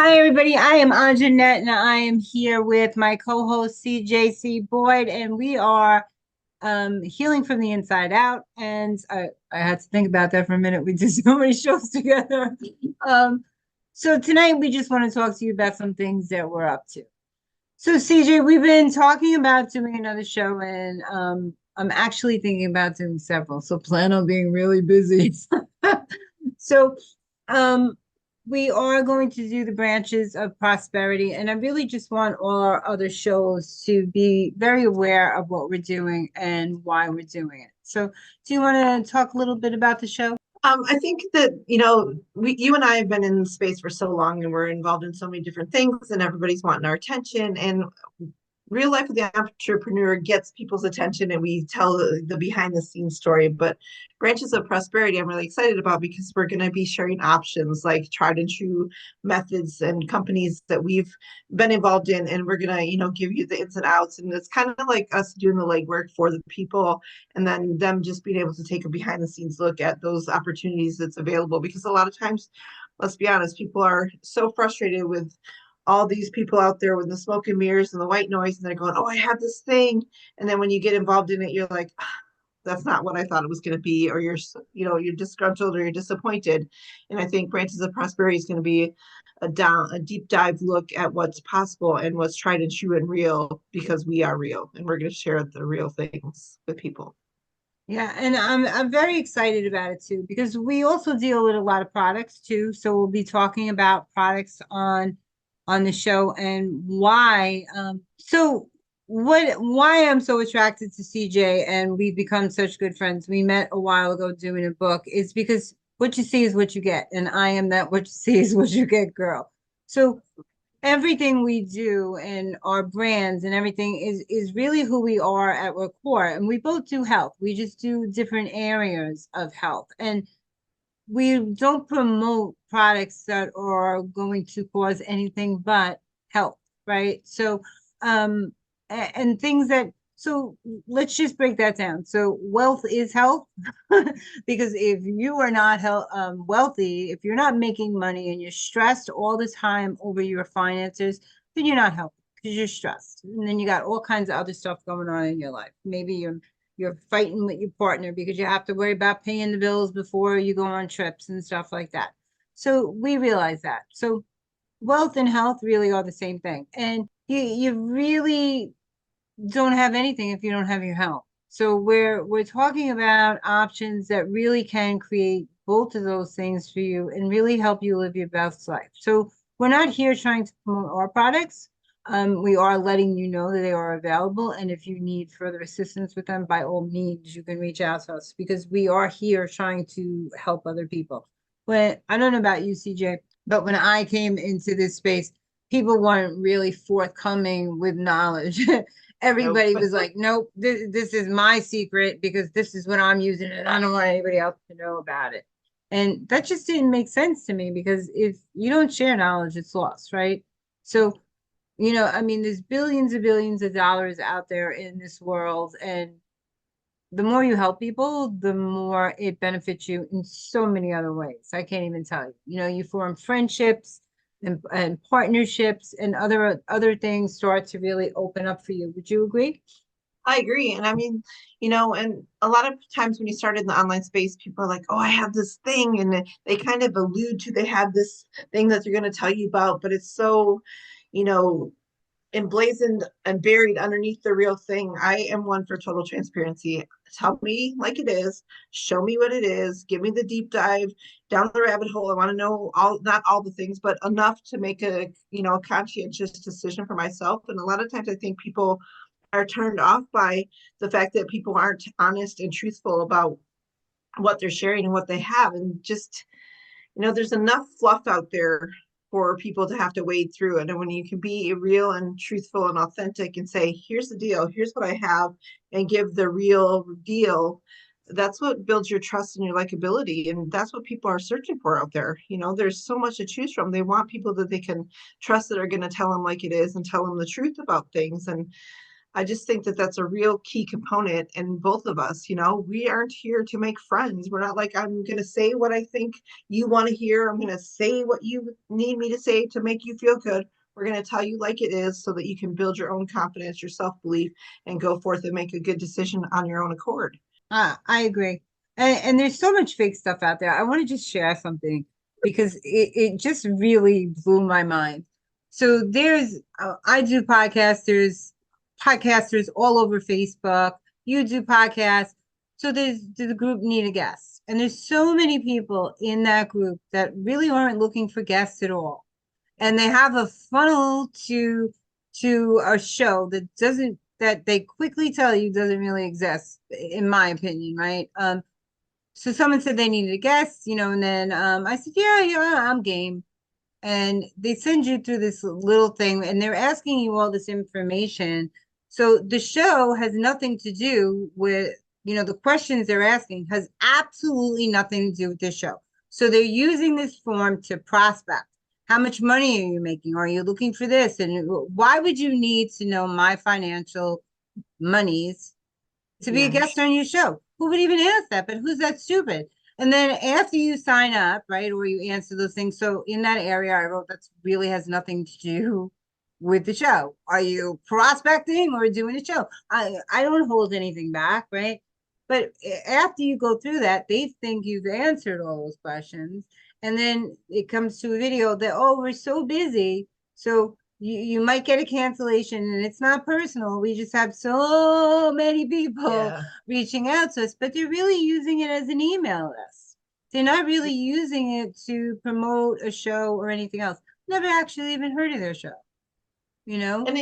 Hi, everybody. I am Andra Annette, and I am here with my co-host CJ Boyd, and we are healing from the inside out. And I had to think about that for a minute. We did so many shows together. Um, so tonight we just want to talk to you about some things that we're up to. So CJ, we've been talking about doing another show, and I'm actually thinking about doing several. So plan on being really busy. So um, we are going to do the branches of prosperity, and I really just want all our other shows to be very aware of what we're doing and why we're doing it. So, do you want to talk a little bit about the show? I think that, you and I have been in space for so long and we're involved in so many different things and everybody's wanting our attention. And real life of the entrepreneur gets people's attention and we tell the behind the scenes story. But branches of prosperity I'm really excited about because we're going to be sharing options like tried and true methods and companies that we've been involved in, and we're going to give you the ins and outs, and it's kind of like us doing the legwork for the people and then them just being able to take a behind the scenes look at those opportunities that's available. Because a lot of times, let's be honest, people are so frustrated with all these people out there with the smoke and mirrors and the white noise, and they're going, oh, I have this thing. And then when you get involved in it, you're like, "Ah, that's not what I thought it was going to be," or you're disgruntled or you're disappointed. And I think Branches of Prosperity is going to be a deep dive look at what's possible and what's tried and true and real, because we are real and we're going to share the real things with people. Yeah, and I'm very excited about it too because we also deal with a lot of products too. So we'll be talking about products on the show and why. So why I'm so attracted to CJ and we've become such good friends. We met a while ago doing a book is because what you see is what you get, and I am that what you see is what you get girl. So everything we do and our brands and everything is really who we are at our core, and we both do health. We just do different areas of health, and we don't promote products that are going to cause anything but health, right? So and things that, so let's just break that down. So wealth is health. Because if you are not wealthy, if you're not making money and you're stressed all the time over your finances, then you're not healthy because you're stressed. And then you got all kinds of other stuff going on in your life. Maybe you're fighting with your partner because you have to worry about paying the bills before you go on trips and stuff like that. So we realize that. So wealth and health really are the same thing. And you really don't have anything if you don't have your health. So we're talking about options that really can create both of those things for you and really help you live your best life. So we're not here trying to promote our products. We are letting you know that they are available, and if you need further assistance with them, by all means, you can reach out to us because we are here trying to help other people. When I don't know about you, CJ, but when I came into this space, people weren't really forthcoming with knowledge. Nope. Everybody was like, nope, this is my secret because this is what I'm using and I don't want anybody else to know about it. And that just didn't make sense to me because if you don't share knowledge, it's lost, right? So, I mean, there's billions of dollars out there in this world, and the more you help people, the more it benefits you in so many other ways. I can't even tell you. You form friendships and partnerships and other things start to really open up for you. Would you agree? I agree. And I mean, and a lot of times when you start in the online space, people are like, oh, I have this thing. And they kind of allude to they have this thing that they're going to tell you about, but it's so, you know, emblazoned and buried underneath the real thing. I am one for total transparency. Tell me like it is, show me what it is, give me the deep dive down the rabbit hole. I want to know all, not all the things, but enough to make a conscientious decision for myself. And a lot of times I think people are turned off by the fact that people aren't honest and truthful about what they're sharing and what they have. And just, there's enough fluff out there for people to have to wade through it. And when you can be real and truthful and authentic and say, here's the deal, here's what I have, and give the real deal, that's what builds your trust and your likability. And that's what people are searching for out there. There's so much to choose from. They want people that they can trust that are going to tell them like it is and tell them the truth about things. And I just think that that's a real key component in both of us. We aren't here to make friends. We're not like, I'm going to say what I think you want to hear. I'm going to say what you need me to say to make you feel good. We're going to tell you like it is so that you can build your own confidence, your self-belief, and go forth and make a good decision on your own accord. I agree. And there's so much fake stuff out there. I want to just share something because it just really blew my mind. So I do podcasts, there's podcasters all over Facebook. You do podcasts. So there's a group Need a Guest. And there's so many people in that group that really aren't looking for guests at all. And they have a funnel to a show that they quickly tell you doesn't really exist, in my opinion, right? So someone said they needed a guest, and then I said, yeah, I'm game. And they send you through this little thing and they're asking you all this information. So the show has nothing to do with, the questions they're asking has absolutely nothing to do with the show. So they're using this form to prospect. How much money are you making? Are you looking for this? And why would you need to know my financial monies to be a Yeah. guest on your show? Who would even ask that? But who's that stupid? And then after you sign up, right, or you answer those things. So in that area, I wrote that really has nothing to do with the show. Are you prospecting or doing a show? I don't hold anything back, right? But after you go through that, they think you've answered all those questions. And then it comes to a video that, oh, we're so busy. So you might get a cancellation and it's not personal. We just have so many people Yeah. reaching out to us, but they're really using it as an email list. They're not really using it to promote a show or anything else. Never actually even heard of their show, you know? And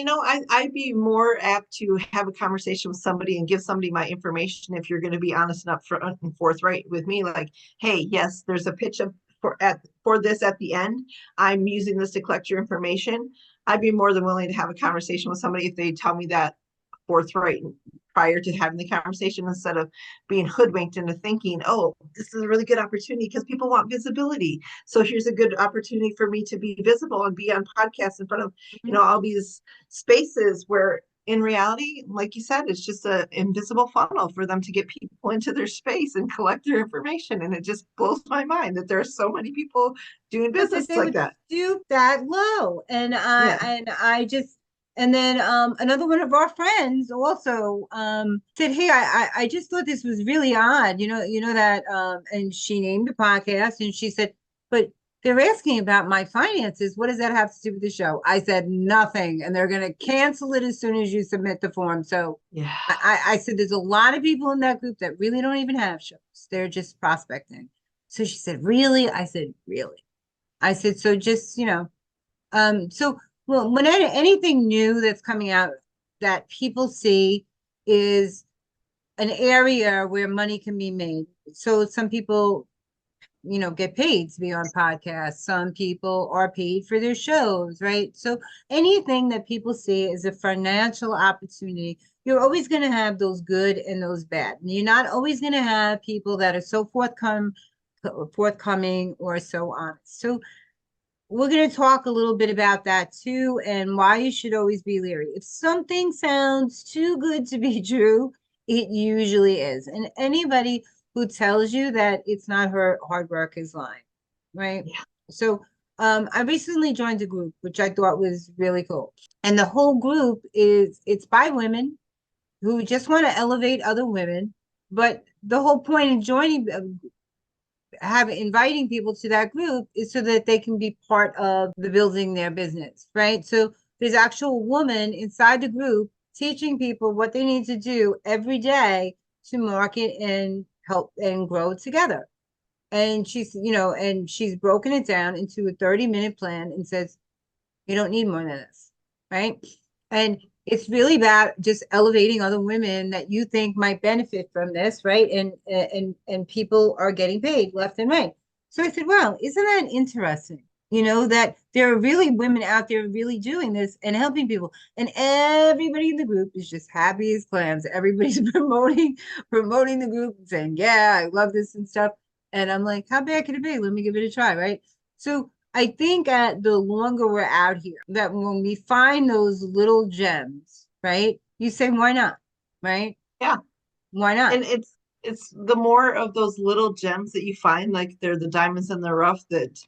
I'd be more apt to have a conversation with somebody and give somebody my information if you're going to be honest and upfront and forthright with me. Like, hey, yes, there's a pitch for this at the end. I'm using this to collect your information. I'd be more than willing to have a conversation with somebody if they tell me that forthright prior to having the conversation instead of being hoodwinked into thinking, oh, this is a really good opportunity because people want visibility. So here's a good opportunity for me to be visible and be on podcasts in front of, all these spaces where in reality, like you said, it's just an invisible funnel for them to get people into their space and collect their information. And it just blows my mind that there are so many people doing But that business they like would that. stoop that low. Yeah. And then another one of our friends also said, hey, I just thought this was really odd. That and she named the podcast and she said, but they're asking about my finances. What does that have to do with the show? I said nothing, and they're gonna cancel it as soon as you submit the form. So Yeah. I said there's a lot of people in that group that really don't even have shows. They're just prospecting. So she said, really? I said, really? I said, so just, so well, when anything new that's coming out that people see is an area where money can be made. So some people, get paid to be on podcasts. Some people are paid for their shows, right? So anything that people see is a financial opportunity. You're always going to have those good and those bad. You're not always going to have people that are so forthcoming or so honest. So we're going to talk a little bit about that too and why you should always be leery. If something sounds too good to be true, it usually is. And anybody who tells you that it's not her hard work is lying, right? Yeah. So I recently joined a group, which I thought was really cool. And the whole group it's by women who just want to elevate other women. But the whole point of joining inviting people to that group is so that they can be part of the building their business, right? So there's actual woman inside the group teaching people what they need to do every day to market and help and grow together. And she's broken it down into a 30-minute plan and says, you don't need more than this, right? And it's really about just elevating other women that you think might benefit from this, right? And people are getting paid left and right. So I said, well, isn't that interesting? That there are really women out there really doing this and helping people. And everybody in the group is just happy as clams. Everybody's promoting the group and saying, yeah, I love this and stuff. And I'm like, how bad can it be? Let me give it a try, right? So I think the longer we're out here, that when we find those little gems, right? you say, why not? Right? Yeah. Why not? And it's the more of those little gems that you find, like they're the diamonds in the rough, that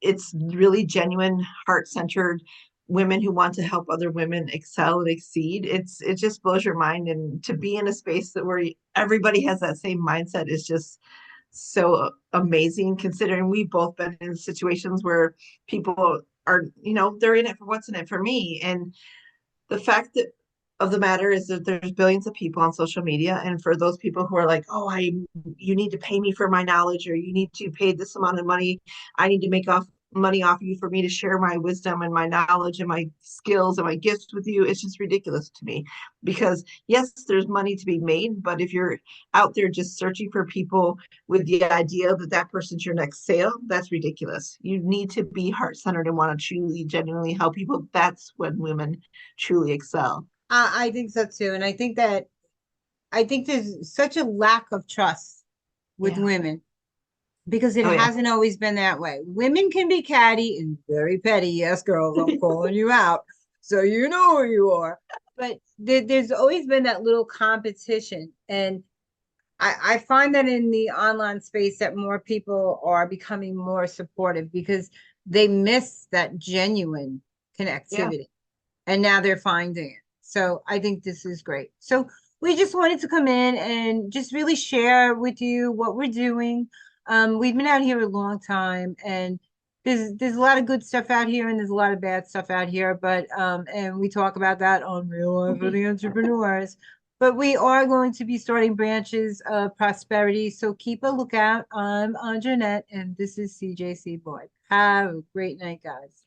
it's really genuine, heart-centered women who want to help other women excel and exceed. It just blows your mind. And to be in a space that where everybody has that same mindset is just so amazing, considering we've both been in situations where people are, they're in it for what's in it for me. And the fact that of the matter is that there's billions of people on social media, and for those people who are like, oh, you need to pay me for my knowledge, or you need to pay this amount of money, I need to make off money off you for me to share my wisdom and my knowledge and my skills and my gifts with you. It's just ridiculous to me, because yes, there's money to be made, but if you're out there just searching for people with the idea that that person's your next sale, that's ridiculous. You need to be heart-centered and want to truly genuinely help people. That's when women truly excel. I think so too. And I think there's such a lack of trust with Yeah. women because it Oh yeah. hasn't always been that way. Women can be catty and very petty. Yes, girls, I'm calling you out. So you know who you are. But there's always been that little competition. And I find that in the online space that more people are becoming more supportive because they miss that genuine Yeah. connectivity. And now they're finding it. So I think this is great. So we just wanted to come in and just really share with you what we're doing. We've been out here a long time, and there's a lot of good stuff out here, and there's a lot of bad stuff out here. But and we talk about that on Real Life for the Entrepreneurs. But we are going to be starting branches of prosperity. So keep a lookout. I'm Andra Annette, and this is CJC Boyd. Have a great night, guys.